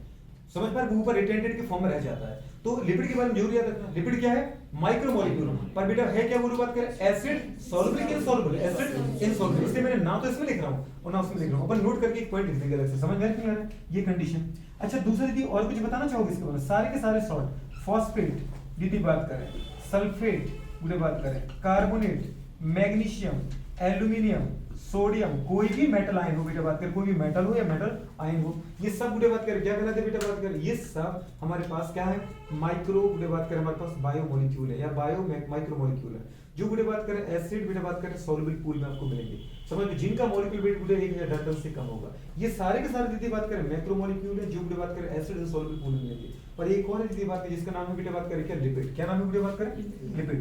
समझ पा रहे? वो ऊपर रिटेंडेड के फॉर्म में रह जाता है। तो लिपिड के बारे में जरूर याद रखना, लिपिड क्या है? माइक्रोमोलेक्यूल। पर बेटा है क्या वो बात करें? एसिड सॉल्युबल कि इनसॉल्युबल? Acid insoluble. इसलिए मैंने ना तो इसमें लिख रहा हूं और ना उसमें लिख रहा हूं, अपन नोट करके एक पॉइंट लिख देंगे अलग से। समझ में आ रहा है ये कंडीशन? अच्छा दूसरा दीदी और कुछ बताना चाहोगे इसके बारे में? सारे के सारे सॉल्ट, फॉस्फेट दीदी बात करें, सल्फेट बुरे बात करें, कार्बोनेट, मैग्नीशियम, एल्यूमिनियम, सोडियम, कोई भी मेटल आयन हो बेटा बात करें, कोई भी मेटल हो या मेटल आयन हो, ये सब बुरे बात करें क्या कहलाते हैं बेटा बात करें? ये सब हमारे पास क्या है? माइक्रो बुरे बात करें हमारे पास बायोमोलिक्यूल है या बायो माइक्रोमोलिक्यूल है, जो बुरे बात करें एसिड बेटा बात करें सॉल्युबल पूल में आपको मिलेंगे। समझ में? जिनका मॉलिक्यूल वेट बुरे 1000 टन से कम होगा। ये सारे के सारे दीदी बात करें मैक्रोमोलिक्यूल है जो बुरे बात करें एसिड सॉल्युबल पूल में मिलेंगे। पर एक और दीदी बात करें जिसका नाम है बेटा बात करें क्या? लिपिड। क्या नाम है बेटा बात करें? लिपिड।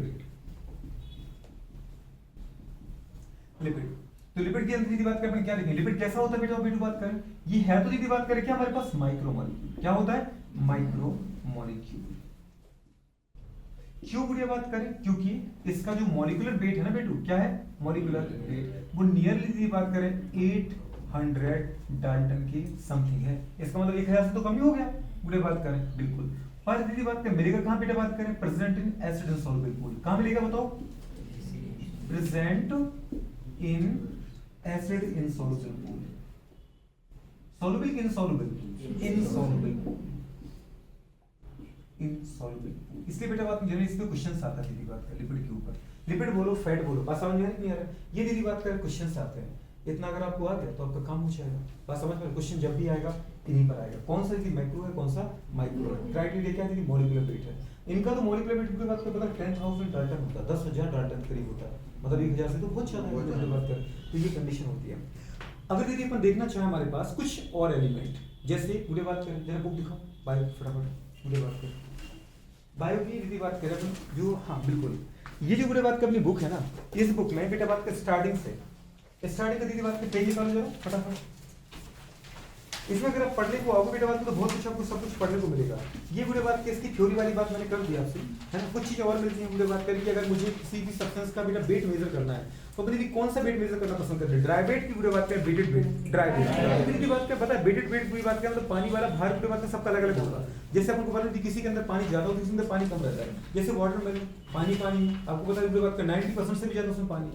लिपिड। तो लिपिड की अंदर दीदी बात करें क्या लिखेंगे? लिपिड कैसा होता है बेटा? बेटा बात करें ये है तो दीदी बात करें क्या हमारे पास? माइक्रोमोलिक्यूल। क्या होता है? माइक्रोमोलिक्यूल। क्यों बुढ़िया बात करें? क्योंकि इसका जो मॉलिक्यूलर वेट है ना बेटू, क्या है? मॉलिक्यूलर वेट वो नियरली दीदी बात करें 800 डाल्टन की समथिंग है। इसका मतलब 1000 से तो कम ही हो गया बुढ़िया बात करें, बिल्कुल। पर दीदी बात करें मिलेगा कहां बेटा बात करें? Present in acid insoluble pool. कहां मिलेगा बताओ? present in acid insoluble pool. Soluble कि insoluble? Insoluble pool. Insoluble pool. इसलिए बेटा बात जनरली इसमें क्वेश्चंस आता है दीदी बात कर लिपिड के ऊपर. लिपिड बोलो फैट बोलो, बात समझ में आ रही नहीं आ रहा? ये दीदी बात कर क्वेश्चंस आते हैं. इतना अगर आपको आ गया तो आपका काम हो जाएगा. बात समझ में? क्वेश्चन जब भी आएगा इन्हीं पर आएगा. कौन सा दीदी मैक्रो है, कौन सा माइक्रो है. क्राइटेरिया क्या है दीदी? मॉलिक्यूलर वेट है. इनका तो मॉलिक्यूलर वेट की बात कर पता 10,000 डाल्टन होता है, 10,000 डाल्टन करीब होता है. मतलब 1,000 से तो बहुत ज्यादा है बात कर. तो ये कंडीशन होती है. अगर दीदी अपन देखना चाहे हमारे पास कुछ और एलिमेंट, जैसे पूरे बात करें, जरा बुक दिखाओ बायो, फटाफट पूरे बात करें बायो की दीदी बात करें अपन जो, हाँ बिल्कुल ये जो पूरे बात की अपनी बुक है ना, इस बुक में बेटा बात कर स्टार्टिंग का दीदी बात कर पेज निकालो जरा फटाफट. इसमें अगर आप पढ़ने को आओगे बेटा बात तो बहुत कुछ आपको सब कुछ पढ़ने को मिलेगा. ये बुरे बात की इसकी थ्योरी वाली बात मैंने कर दी आपसे, है ना. कुछ चीजें और मिलती हैं बुरे बात करके. अगर मुझे किसी भी सब्सटेंस का बेटा वेट मेजर करना है तो दीदी कौन सा वेट मेजर करना पसंद करते हैं? ड्राई वेट की बुरे बात करें, वेटेड वेट. ड्राई वेट दीदी बात क्या पता है? वेटेड वेट बुरी बात क्या मतलब पानी वाला भार बुरे बात सबका अलग अलग होगा. जैसे आपको पता है किसी के अंदर पानी ज्यादा होता है, किसी के अंदर पानी कम रहता है. जैसे वाटर में पानी आपको पता है बुरे बात का 90% से भी ज्यादा उसमें पानी.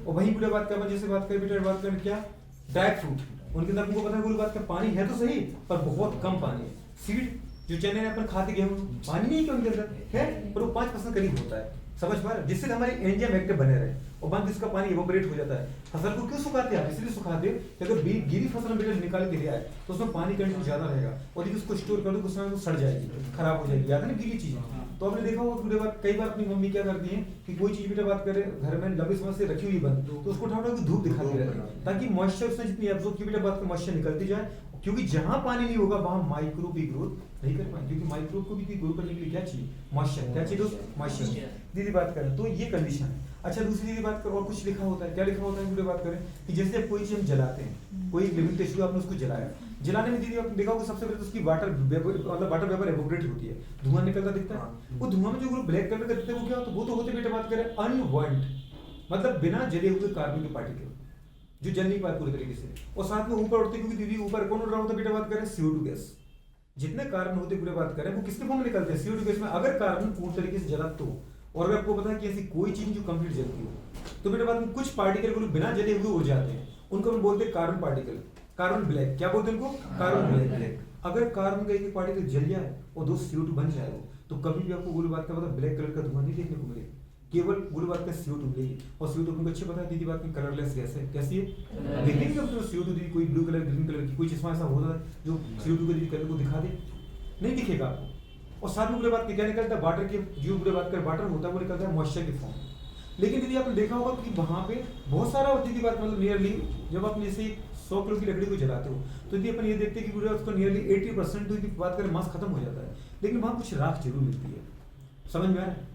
और वही बुरे बात क्या जैसे बात करें बेटा बात करें क्या ड्राई फ्रूट, उनके अंदर आपको पता है बुरी बात का पानी है तो सही पर बहुत कम पानी है. सीड जो चने अपन खाते गेहूं पानी नहीं है उनके अंदर है पर वो 5% करीब होता है. समझ पा रहे? जिससे हमारे एंजाइम एक्टिव बने रहे और बाद इसका पानी इवोपरेट हो जाता है. फसल को क्यों सुखाते हैं आप? इसलिए सुखाते हैं कि अगर गीली फसल में बेटा निकाल के ले आए तो उसमें पानी कंटेंट ज्यादा रहेगा और यदि उसको स्टोर कर दो कुछ समय वो सड़ जाएगी, खराब हो जाएगी. याद है ना गीली चीज. तो आपने देखा होगा पूरे बात कई बार अपनी मम्मी क्या करती है कि कोई चीज बेटा बात करे घर में लंबे समय से रखी हुई बंद तो उसको उठा उठा धूप दिखाते रहते हैं ताकि मॉइस्चर उसमें जितनी एब्जॉर्ब की बेटा बात का मॉइस्चर निकलती जाए. क्योंकि जहां पानी नहीं होगा वहां माइक्रोब की ग्रोथ नहीं कर पाएंगे. क्योंकि माइक्रोब को भी ग्रो करने के लिए क्या चाहिए? मॉइस्चर. क्या चाहिए दोस्त? मॉइस्चर. दीदी बात करें तो ये कंडीशन है. अच्छा दूसरी दीदी बात करें और कुछ लिखा होता है. क्या लिखा होता है दीदी बात करें कि जैसे कोई चीज हम जलाते हैं, कोई लिविंग टिश्यू आपने उसको जलाया, जलाने में दीदी आपने देखा होगा सबसे पहले तो उसकी वाटर मतलब वाटर वेपर एवोपरेट होती है, धुआं निकलता दिखता है. वो धुआं में जो ब्लैक कलर का दिखता है वो क्या होता है? वो तो होते बेटा बात करें अनवांट, मतलब बिना जले हुए कार्बन के पार्टिकल जो जल नहीं पाए पूरी तरीके से. और साथ में ऊपर उड़ते क्योंकि दीदी ऊपर कौन उड़ रहा होता है बेटा बात करें? CO2 gas. जितने कार्बन होते पूरे बात करें वो किसके फॉर्म में निकलते हैं? CO2 गैस में. अगर कार्बन पूरी तरीके से जला तो, और अगर आपको पता है कि ऐसी कोई चीज जो कंप्लीट जलती हो तो बेटा बात में कुछ पार्टिकल को बिना जले हुए उड़ जाते हैं, उनको हम बोलते हैं कार्बन पार्टिकल. Carbon black. क्या बोलते हैं उनको? Carbon black. अगर कार्बन का एक पार्टिकल जल जाए और दो CO2 बन जाए तो कभी भी आपको बुरी बात का मतलब ब्लैक कलर का धुआं नहीं देखने को मिलेगा. केवल बुरी बात का CO2 मिलेगी. और CO2 को अच्छे पता है दीदी बात में कलरलेस गैस है. कैसी है? देखने की तो CO2 दीदी कोई ब्लू कलर ग्रीन कलर की कोई चश्मा ऐसा होता है जो CO2 को दीदी कलर को दिखा दे? नहीं दिखेगा आपको. और साथ में बुरी बात क्या निकलता है? वाटर के जो बुरी बात कर वाटर होता है वो निकलता है मॉइस्चर के फॉर्म. लेकिन दीदी आपने देखा होगा कि वहां पे बहुत सारा दीदी बात मतलब नियरली जब आप जैसे 100 किलो की लकड़ी को जलाते हो तो दीदी अपन ये देखते हैं कि पूरा उसका नियरली 80% तो बात करें मास खत्म हो जाता है. लेकिन वहां कुछ राख जरूर मिलती है. समझ में आ रहा है?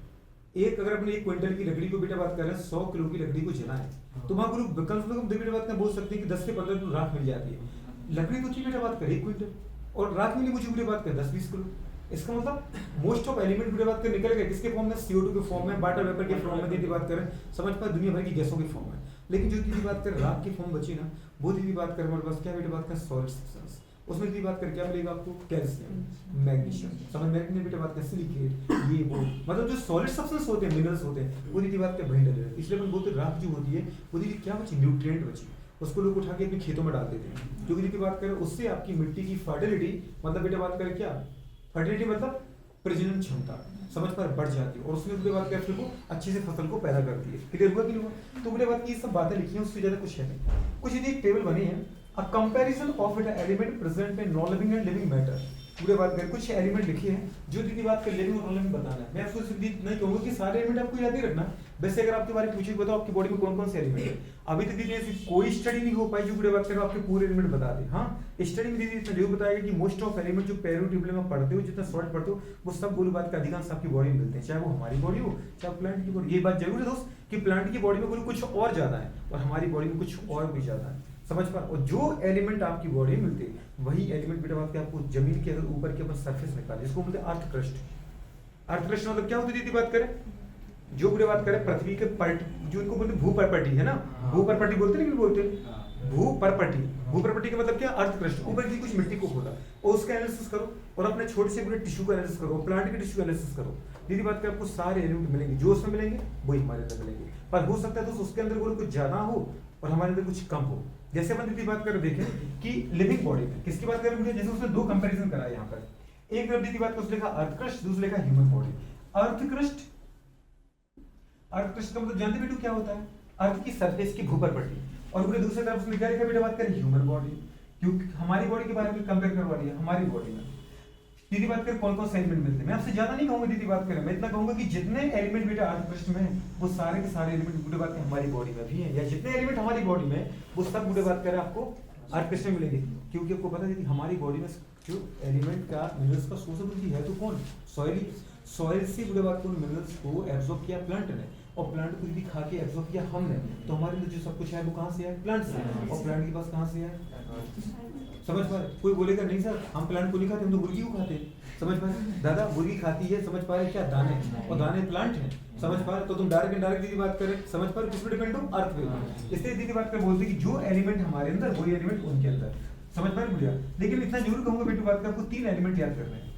एक अगर अपने 1 क्विंटल की लकड़ी को बेटा बात कर रहे हैं 100 किलो की लकड़ी को जलाएं तो वहां गुरु कम से कम बेटा बात बोल सकते हैं कि 10 से 15 किलो राख मिल जाती है. लकड़ी तो थी बेटा बात कर 1 क्विंटल और राख मिली मुझे बेटा बात कर 10-20 किलो. इसका मतलब मोस्ट ऑफ एलिमेंट बेटा बात कर निकल गए किसके फॉर्म में? CO2 के फॉर्म में, वाटर वेपर के फॉर्म में दीदी बात करें. समझ पाए? दुनिया भर की गैसों के फॉर्म में. लेकिन जो दीदी बात कर राख के फॉर्म बची ना वो दीदी बात कर हमारे पास क्या बेटा बात कर? Solid substance. उसमें दीदी बात कर क्या मिलेगा आपको? Calcium, magnesium. समझ में बेटा बात कर सिलिकेट ये वो मतलब जो सॉलिड सब्सटेंस होते हैं मिनरल्स होते हैं वो दीदी बात कर वहीं डले. इसलिए अपन बोलते राख जो होती है वो दीदी क्या बची? न्यूट्रिएंट बची. उसको लोग उठा के अपने खेतों में डाल देते हैं. क्योंकि दीदी बात करें उससे आपकी मिट्टी की फर्टिलिटी मतलब बेटा बात करें क्या? फर्टिलिटी मतलब प्रजनन क्षमता समझ पर बढ़ जाती है और उसमें पूरे बात फिर वो अच्छे से फसल को पैदा करती है. क्लियर हुआ कि नहीं हुआ? तो पूरे बात की सब बातें लिखी हैं उससे ज्यादा कुछ है नहीं. कुछ यदि एक टेबल बनी है a comparison of it element present in non living and living matter. पूरे बात कर कुछ एलिमेंट लिखे हैं जो दीदी बात कर लिविंग और नॉन लिविंग बताना है. मैं आपको सीधी नहीं कहूंगा कि सारे एलिमेंट आपको याद ही रखना. वैसे अगर आपके बारे में पूछे बताओ आपकी बॉडी में कौन कौन से एलिमेंट है. अभी तक दीदी ऐसी कोई स्टडी नहीं हो पाई जो पूरे बात करें आपके पूरे एलिमेंट बता दे. हाँ स्टडी में दीदी इतना जरूर बताएगा कि मोस्ट ऑफ एलिमेंट जो पेरियोडिक में पढ़ते हो जितना सॉल्ट पढ़ते हो वो सब पूरी बात का अधिकांश आपकी बॉडी में मिलते हैं. चाहे वो हमारी बॉडी हो चाहे प्लांट की बॉडी. ये बात जरूर है दोस्त कि प्लांट की बॉडी में कुछ और ज्यादा है और हमारी बॉडी में कुछ और भी ज्यादा है. समझ पा? और जो एलिमेंट आपकी बॉडी में मिलते हैं वही एलिमेंट बेटा बात के आपको जमीन के अगर ऊपर के अपन सरफेस निकाले जिसको बोलते हैं अर्थ क्रस्ट. अर्थ क्रस्ट मतलब क्या होती है दीदी बात करें? जो पूरे बात करें पृथ्वी के जो इनको बोलते हैं भूपर्पटी है ना. भूपर्पटी बोलते हैं. भूपर्पटी का मतलब क्या, अर्धकृष्ट, ऊपर की कुछ मिट्टी को खोदा और उसका एनालिसिस करो और अपने छोटे से बड़े टिश्यू का एनालिसिस करो, प्लांट के टिश्यू का एनालिसिस करो। दीदी बात कर आपको सारे एलिमेंट मिलेंगे, जो उसमें मिलेंगे वही हमारे अंदर मिलेंगे, पर हो सकता है तो उसके अंदर कुछ ज्यादा हो और हमारे अंदर कुछ कम हो। जैसे अपन दीदी बात कर देखें कि लिविंग बॉडी में किसकी बात करें, जैसे उसने दो कंपैरिजन करा है यहाँ पर, एक तरफ दीदी बात कर उसने कहा अर्धकृष्ट, दूसरे का ह्यूमन बॉडी। अर्धकृष्ट का मतलब जानते बेटू क्या होता है, अर्थ की सरफेस की भूपर्पटी, और पूरे दूसरे तरफ उसने क्या लिखा बेटा, बात करें ह्यूमन बॉडी, क्योंकि हमारी बॉडी के बारे में कंपेयर करवा रही है हमारी बॉडी में। दीदी बात करें कौन कौन से एलिमेंट मिलते हैं, मैं आपसे ज्यादा नहीं कहूंगा दीदी बात करें, मैं इतना कहूंगा कि जितने एलिमेंट बेटा अर्धपृष्ठ में है वो सारे के सारे एलिमेंट बूढ़े बात करें हमारी बॉडी में भी है, या जितने एलिमेंट हमारी बॉडी में वो सब बूढ़े बात करें आपको अर्धपृष्ठ में मिलेंगे। क्योंकि आपको पता है कि हमारी बॉडी में जो एलिमेंट का मिनरल्स का सोर्स है तो कौन, सॉइल से बूढ़े बात करें मिनरल्स को एब्जॉर्ब किया प्लांट ने, और प्लांट को यदि खा के एब्जॉर्ब किया हमने, तो हमारे अंदर जो सब कुछ है वो कहाँ से है, प्लांट से, और प्लांट के पास कहाँ से है, समझ पा रहे। कोई बोलेगा नहीं सर हम प्लांट को नहीं खाते, हम तो मुर्गी को खाते हैं, समझ पा रहे दादा, मुर्गी खाती है, समझ पा रहे क्या, दाने, और दाने प्लांट है, समझ पा रहे। तो तुम डायरेक्ट इनडायरेक्ट दीदी बात करें, समझ पा रहे किस पे डिपेंड हो, अर्थ पे। इसलिए दीदी बात कर बोलते कि जो एलिमेंट हमारे अंदर वही एलिमेंट उनके अंदर, समझ पा रहे भैया। लेकिन इतना जरूर कहूंगा बेटू बात कर, आपको 3 एलिमेंट याद करने हैं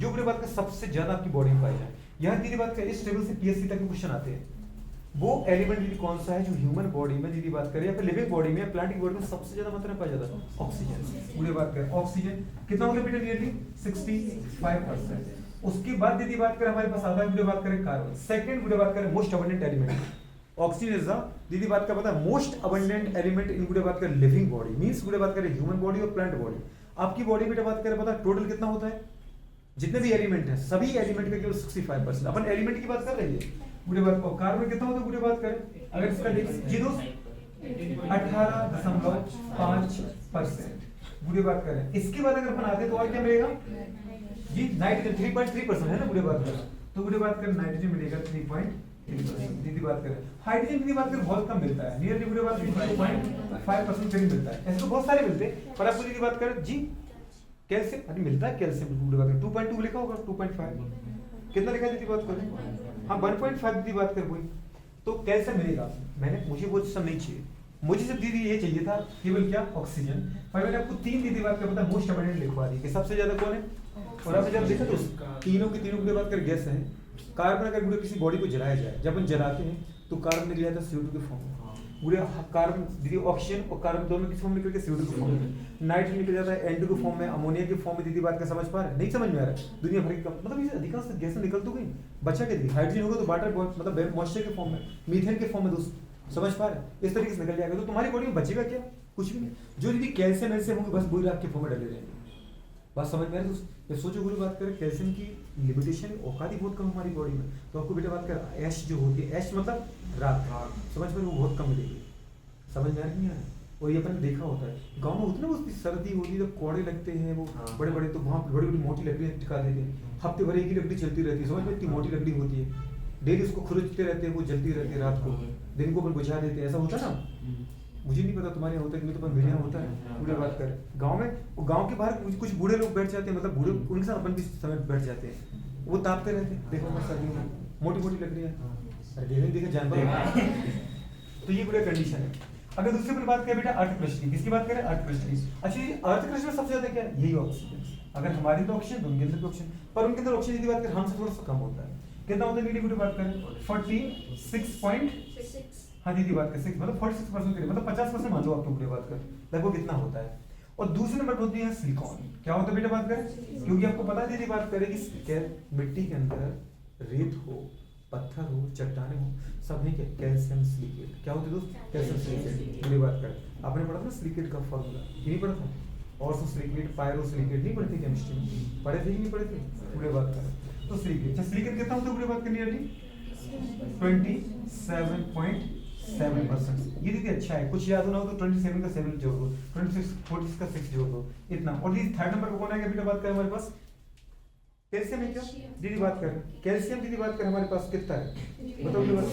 जो बड़ी बात का सबसे ज्यादा आपकी बॉडी में पाए जाए। यहाँ दीदी बात कर इस टेबल से पीएससी तक के क्वेश्चन आते हैं, वो एलिमेंट दीदी कौन सा है जो ह्यूमन बॉडी में दीदी बात करें या फिर लिविंग बॉडी में, प्लांट की बॉडी में सबसे ज्यादा मात्रा में पाया जाता है, ऑक्सीजन। पूरी बात करें ऑक्सीजन कितना होगा बेटा, नियरली 65%। उसके बाद दीदी बात करें हमारे पास आता है पूरी बात करें कार्बन, सेकंड पूरी बात करें most abundant element, oxygen is the दीदी बात का पता है मोस्ट अबंडेंट एलिमेंट इन पूरी बात करें लिविंग बॉडी, मींस पूरी बात करें ह्यूमन बॉडी और प्लांट बॉडी। आपकी बॉडी बेटा बात करें पता टोटल कितना होता है, जितने भी एलिमेंट हैं सभी एलिमेंट का केवल 65%, अपन एलिमेंट की बात कर रहे हैं पूरी बात को। कार्बन कितना होता है पूरी बात करें, अगर इसका जी दोस्त 18.5% पूरी बात करें। इसके बाद अगर अपन आते तो और क्या मिलेगा जी, नाइट्रोजन 3.3% है ना पूरी बात करें, तो पूरी बात करें नाइट्रोजन मिलेगा 3.3%। दीदी बात करें हाइड्रोजन की बात करें बहुत कम मिलता है, नियरली पूरी बात 2.5% करीब मिलता है, ऐसे तो बहुत सारे मिलते हैं, पर आपको दीदी बात करें जी कैल्शियम अभी मिलता है, कैल्शियम पूरी बात करें 2.2 लिखा होगा, 2.5 कितना लिखा दीदी बात करें, हाँ 1.5 दीदी बात कर वही, तो कैल्शियम मिलेगा। मुझे वो सब नहीं चाहिए, मुझे सिर्फ दीदी ये चाहिए था केवल क्या, ऑक्सीजन। पर मैंने आपको 3 दीदी बात कर पता मोस्ट अबंडेंट लिखवा दी कि सबसे ज्यादा कौन है, और आप जब देखो तो तीनों की बात कर गैस है। कार्बन अगर पूरे किसी बॉडी को जलाया जाए, जब हम जलाते हैं तो कार्बन निकल जाता है CO2 के फॉर्म में, पूरे कार्बन दीदी ऑक्सीजन और कार्बन दोनों किस फॉर्म में निकल के CO2 के फॉर्म में, नाइट्रोजन निकल जाता है N2 के फॉर्म में, अमोनिया के फॉर्म में। दीदी बात का समझ पा रहे, नहीं समझ में आ रहा है, दुनिया भर की मतलब ये अधिकांश गैस निकल तो गई, बचा के दी हाइड्रोजन होगा तो वाटर मतलब मॉइस्चर के फॉर्म में, मीथेन के फॉर्म में दोस्त, समझ पा रहे, इस तरीके से निकल जाएगा, तो तुम्हारी बॉडी में बचेगा क्या, कुछ भी नहीं। जो दीदी कैल्शियम ऐसे होंगे बस वही रात के फॉर्म में डले रहेंगे, बात समझ में आ रही है। ये सोचो गुरु बात करें कैल्शियम की लिमिटेशन औकात ही बहुत कम हमारी बॉडी में, तो आपको बेटा बात कर ऐश जो होती है, ऐश मतलब रात, समझ में वो बहुत कम मिलेगी, समझ में आ रही है। और ये अपन देखा होता है गांव में होती है ना, वो सर्दी होती है तो कोड़े लगते हैं वो बड़े बड़े, तो वहाँ बड़ी बड़ी मोटी लकड़ियाँ टिका देते हैं, हफ्ते भर एक ही लकड़ी चलती रहती है, समझ में, इतनी मोटी लकड़ी होती है, डेली उसको खुरचते रहते हैं, वो जलती रहती है, रात को दिन को अपन बुझा देते हैं, ऐसा होता है ना, मुझे नहीं पता तुम्हारे यहाँ होता है कि नहीं, तो अपन मेरे यहाँ होता है। पूरे बात कर गांव में, वो गांव के बाहर कुछ बूढ़े लोग बैठ जाते हैं, मतलब बूढ़े उनके साथ अपन भी समय बैठ जाते हैं, वो तापते रहते हैं, देखो मैं सर्दियों में मोटी मोटी लकड़ियाँ, अरे देखो जानवर। तो ये पूरा कंडीशन है। अगर दूसरे पर बात करें बेटा अर्धकृष्ट की, किसकी बात करें, अर्धकृष्ट की। अच्छा ये अर्धकृष्ट में सबसे ज्यादा क्या है, यही ऑक्सीजन, अगर हमारी तो ऑक्सीजन, उनके अंदर भी ऑक्सीजन, पर उनके अंदर ऑक्सीजन की बात करें हमसे थोड़ा सा कम होता है, कितना होता है दीदी की बात करें 46. हाँ दीदी बात कर 6 मतलब 46% करीब, मतलब 50% मान लो आपको पूरी बात कर लगभग कितना होता है। और दूसरे नंबर पर होती है सिलिकॉन, क्या होता है बेटा बात करें, क्योंकि आपको पता है दीदी बात करें कि मिट्टी के अंदर रेत हो, पत्थर हो, चट्टाने हो, सब में क्या कैल्शियम सिलिकेट, क्या होते हैं दोस्त, कैल्शियम सिलिकेट। पूरी बात करें आपने पढ़ा था सिलिकेट का फॉर्मूला, ये नहीं पढ़ा था, और सिलिकेट पायरो सिलिकेट नहीं पढ़ते केमिस्ट्री में, पढ़े थे कि नहीं पढ़े थे, पूरी बात करें तो सिलिकेट। अच्छा सिलिकेट कितना होता है पूरी बात करनी है 27.7%। ये देखिए अच्छा है, कुछ याद होना हो तो 27 का 7 जोड़ दो, 26 40 का 6 जोड़ दो, इतना। और ये थर्ड नंबर पर कौन आएगा बेटा बात करें हमारे पास, कैल्शियम है क्या दीदी बात करें, कैल्शियम दीदी बात करें हमारे पास कितना है बताओ दीदी बात,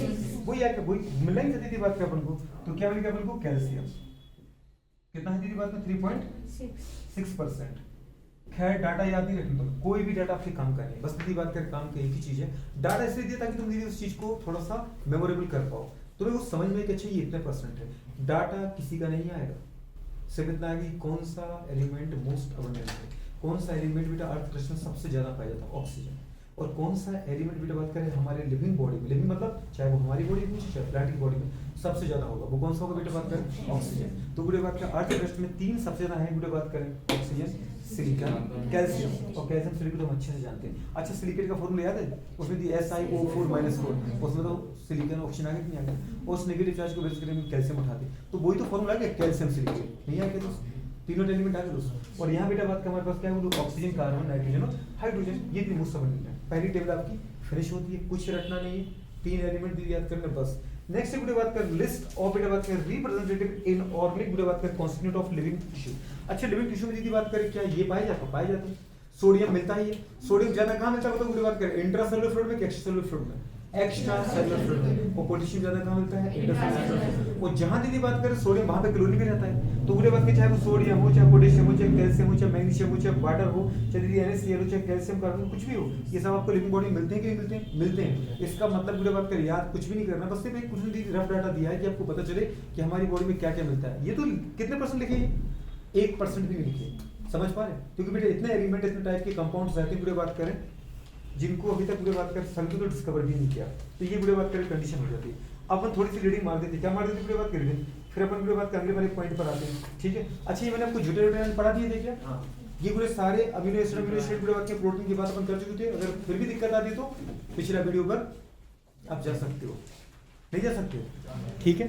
वही आके वही मिला ही दीदी बात करें अपन को, तो क्या मिलेगा अपन को कैल्शियम कितना है दीदी बात में 3.6%। खैर डाटा याद नहीं रखना, तुम कोई भी डाटा आपके काम का नहीं, बस दीदी बात करें काम की एक ही चीज है, डाटा इसलिए दिया ताकि तुम दीदी उस चीज को थोड़ा सा मेमोरेबल कर पाओ, तुम्हें वो समझ में कि अच्छा ये इतने % है, डाटा किसी का नहीं आएगा, सिर्फ इतना है कि कौन सा एलिमेंट मोस्ट अबंडेंट है, कौन सा एलिमेंट बेटा अर्थ क्रस्ट में सबसे ज्यादा पाया जाता है, ऑक्सीजन। और कौन सा एलिमेंट बेटा बात करें हमारे लिविंग बॉडी में, लिविंग मतलब चाहे वो हमारी बॉडी में चाहे प्लांट की बॉडी में, सबसे ज्यादा होगा, वो कौन सा होगा बेटा बात करें, ऑक्सीजन। तो बेटा बात करें अर्थ क्रस्ट में 3 सबसे ज्यादा है बेटा बात करें, ऑक्सीजन, सिलिकॉन, कैल्शियम। और कैल्शियम सिलिकेट हम अच्छे से जानते हैं। अच्छा सिलिकेट का फॉर्मूला याद है, उसमें दी SiO4-4, उसमें तो सिलिकॉन ऑक्सीजन आ गया कि नहीं आ गया, उस नेगेटिव चार्ज को बेस करके कैल्शियम उठाते, तो वही तो फॉर्मूला आ गया कैल्शियम सिलिकेट, नहीं आ गया दोस्त, तीनों एलिमेंट आ गए दोस्त। और यहाँ बेटा बात का हमारे पास क्या है, ऑक्सीजन, कार्बन, नाइट्रोजन और हाइड्रोजन, ये 3 मोस्ट अबंडेंट है। पहली टेबल आपकी फिनिश होती है, कुछ रटना नहीं है, 3 एलिमेंट दी याद करना बस। नेक्स्ट बेटा बात कर लिस्ट ऑफ बेटा बात कर रिप्रेजेंटेटिव इनऑर्गेनिक बेटा बात कर कॉन्स्टिट्यूएंट ऑफ लिविंग टिश्यू। अच्छा लिविंग टिश्यू में दीदी बात करें क्या ये पाया जाता है, सोडियम मिलता ही है। सोडियम ज्यादा कहाँ मिलता है बताओ, बात करें इंट्रासेलुलर फ्लूइड में कि एक्स्ट्रासेलुलर फ्लूइड में, एक्स्ट्रा सेलुलर फ्लूइड में। और पोटेशियम ज्यादा कहाँ मिलता है, इंट्रासेलुलर। और जहां दीदी बात करें सोडियम वहां पे क्लोरीन भी रहता है। तो पूरे बात की चाहे वो सोडियम हो, चाहे पोटेशियम हो, चाहे कैल्शियम हो, चाहे मैग्नीशियम हो, चाहे वाटर हो, चाहे दीदी NaCl हो, चाहे कैल्शियम कार्बन, कुछ भी हो, ये सब आपको लिविंग बॉडी में मिलते हैं कि नहीं मिलते हैं, मिलते हैं। इसका मतलब पूरे बात करें याद कुछ भी नहीं करना, बस सिर्फ एक कुछ रफ डाटा दिया है कि आपको पता चले कि हमारी बॉडी में क्या क्या मिलता है। ये तो कितने % लिखे, 1% भी नहीं लिखे, समझ पा रहे हैं? क्योंकि बेटा इतने एलिमेंट इतने टाइप के कंपाउंड्स रहते हैं पूरे बात करें जिनको अभी तक पूरे बात करें सभी को डिस्कवर भी नहीं किया, तो ये पूरे बात करें कंडीशन हो जाती है। अब अपन थोड़ी सी रीडिंग मार देते, क्या मार देते पूरे बात करें, फिर अपन पूरे बात अगले वाले पॉइंट पर आते हैं, ठीक है। अच्छा ये मैंने आपको झूठे पढ़ा दिए थे क्या, ये पूरे सारे अमीनो एसिड पूरे बात के प्रोटीन की बात अपन कर चुके थे। अगर फिर भी दिक्कत आती तो पिछला वीडियो पर आप जा सकते हो, नहीं जा सकते हो, ठीक है।